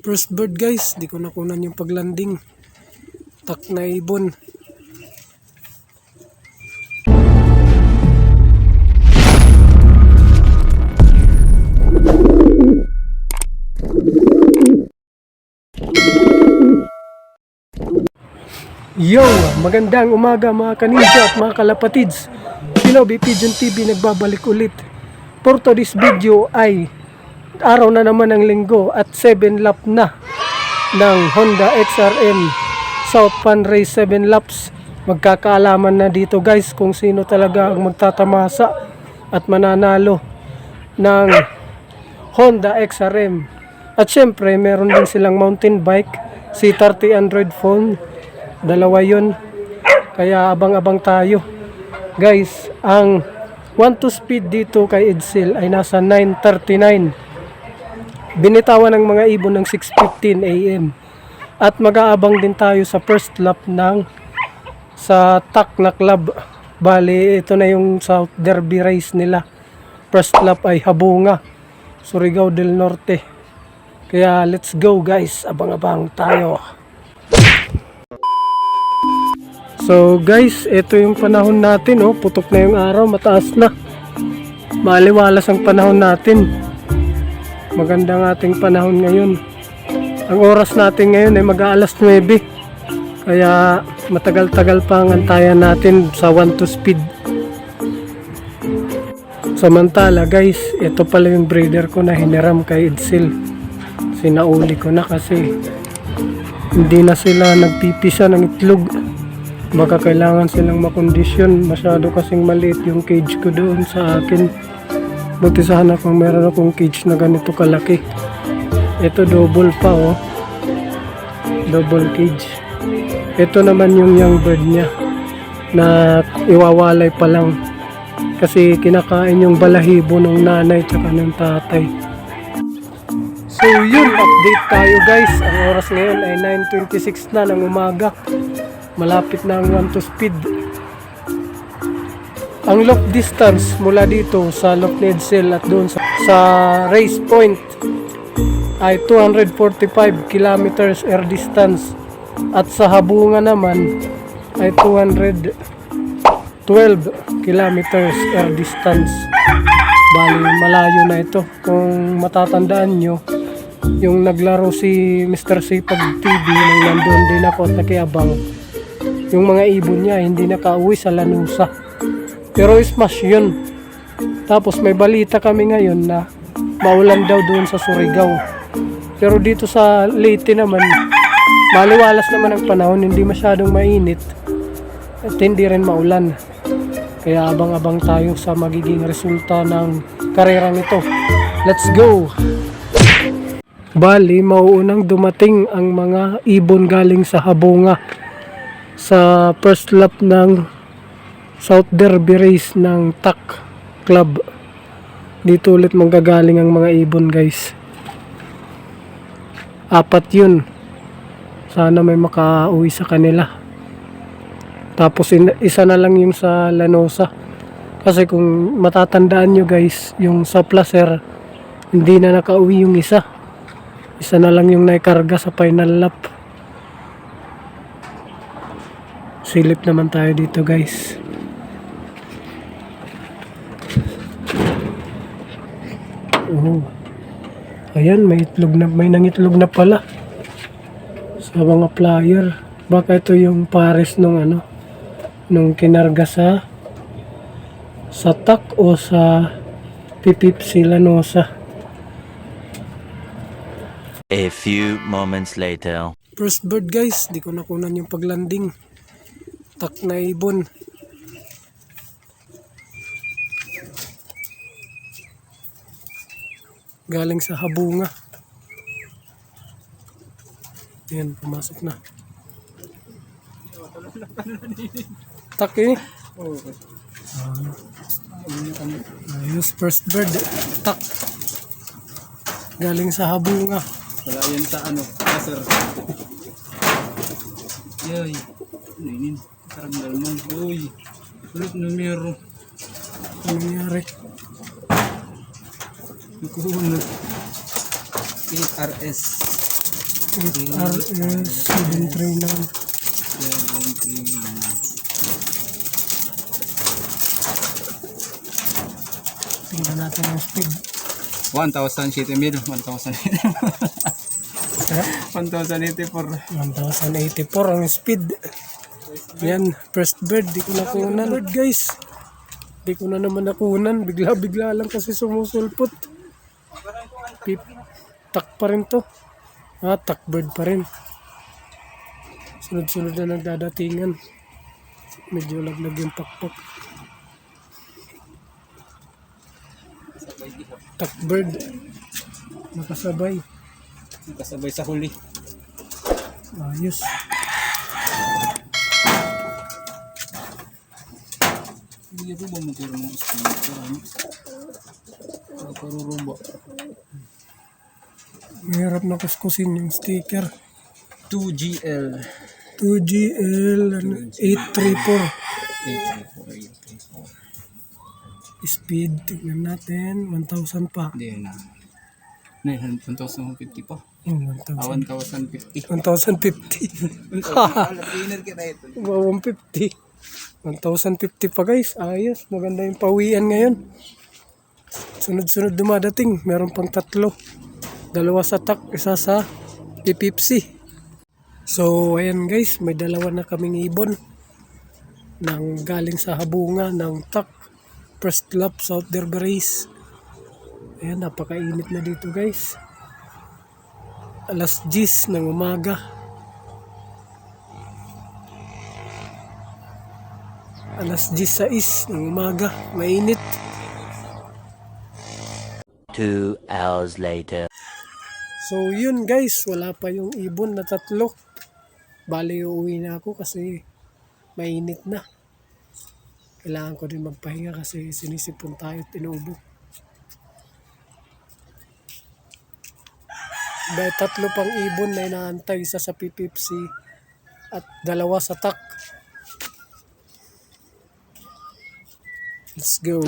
First bird guys, di ko nakunan yung paglanding. Tak na ibon. Yo! Magandang umaga mga kaninja at mga kalapatids. Shinobi Pigeon TV nagbabalik ulit. For today's video ay araw na naman ng linggo at 7 lap na ng Honda XRM South Fan Race 7 laps. Magkakaalaman na dito guys kung sino talaga ang magtatamasa at mananalo ng Honda XRM. At syempre meron din silang mountain bike, C30 Android phone. Dalawa yun. Kaya abang-abang tayo. Guys, ang 1-2 speed dito kay Edsel ay nasa 9:39. Binitawan ng mga ibon ng 6:15 AM. At mag-aabang din tayo sa first lap ng sa TAC na club. Bali, ito na yung South Derby race nila. First lap ay Habunga, Surigao del Norte. Kaya let's go guys, abang-abang tayo. So guys, ito yung panahon natin, oh. Putok na yung araw, mataas na. Maliwalas ang panahon natin. Magandang ating panahon ngayon. Ang oras natin ngayon ay mag-aalas 9. Kaya matagal-tagal pa ang antayan natin sa 1-2 speed. Samantala guys, ito pala yung breeder ko na hiniram kay Edsel. Sinauli ko na kasi hindi na sila nagpipisa ng itlog. Baka kailangan silang makondisyon. Masyado kasing maliit yung cage ko doon sa akin. Buti sana kung meron akong cage na ganito kalaki. Ito double pa, oh. Double cage. Ito naman yung young bird niya na iwawalay pa lang kasi kinakain yung balahibo ng nanay tsaka ng tatay. So yun, update tayo guys. Ang oras ngayon ay 9:26 na ng umaga. Malapit na ang 1-2 speed. Ang loft distance mula dito sa loft ni Edsel at doon sa race point ay 245 kilometers air distance. At sa Habunga naman ay 212 kilometers air distance. Bali, malayo na ito. Kung matatandaan nyo, yung naglaro si Mr. Sipag TV nang nandun din ako at nakiabang, yung mga ibon niya hindi nakauwi sa Lanusa, pero smash yun. Tapos may balita kami ngayon na maulan daw doon sa Surigao, pero dito sa Leyte naman maliwalas naman ang panahon, hindi masyadong mainit at hindi rin maulan. Kaya abang-abang tayo sa magiging resulta ng karerang ito. Let's go! Bali, mauunang dumating ang mga ibon galing sa Habunga sa first lap ng South Derby race ng TAC Club. Dito ulit manggagaling ang mga ibon guys. 4 yun. Sana may makauwi sa kanila. Tapos isa na lang yung sa Lanosa. Kasi kung matatandaan nyo guys, yung sa Placer hindi na nakauwi yung isa. Isa na lang yung naikarga sa final lap. Silip naman tayo dito guys. Oh. Ayan, may itlog na, may nangitlog na pala sa mga flyer. Baka ito yung pares nung nung kinarga sa TAC o sa Pipipsi Lanosa. A few moments later. First bird guys, di ko nakunan yung paglanding. TAC na ibon. Galing sa Habunga. Ayan, pumasok na. TAC eh. Ayos, first bird. TAC. Galing sa Habunga. Wala yan sa Placer. Yoy. Ano parang dalmang. Uy. Ulit numero. Ano nangyari? Nakuha na. 8RS. 8RS 739. 739. Tingnan natin ang speed. 1,000 city mil. 1,000. Eh, 1,084. 1084 ang speed. Yan, first bird. Di ko nakunan. Bird guys. Di ko na naman nakunan. Bigla-bigla lang kasi sumusulpot. Pip. Tak pa rin to. Tak bird pa rin. Sunod-sunod na nagdadatingan. Medyo laglag yung pakpak. Tak bird. Nakasabay. Kasabay sa huli. Ayos. Hindi po ba magkaroon ng speaker? Parurumba. Mahirap na kuskusin yung sticker. 2GL. 2GL 834. 834. Speed, tignan natin. 1,000 pa. Hindi na. 1,050 pa. 1,000. 1,050. 1,050. Winner kita ito. 150. 1,050 pa guys. Ayos. Maganda yung pawian ngayon. Sunod-sunod dumadating. Meron pang 3. 2 sa tak. 1 sa pipipsi. So ayan guys. May 2 na kaming ibon. Nang galing sa habunga ng tak. First lap South Derberries. Ayan. Napakainit na dito guys. Alas 10 ng umaga. Alas 10:06 ng umaga. Mainit. 2 hours later. So yun guys. Wala pa yung ibon na 3. Bali uuwi na ako kasi mainit na. Kailangan ko din magpahinga kasi sinisipon tayo at inuubo. Dahil 3 pang ibon na inaantay. 1 sa pipipsi at 2 sa tak. Let's go.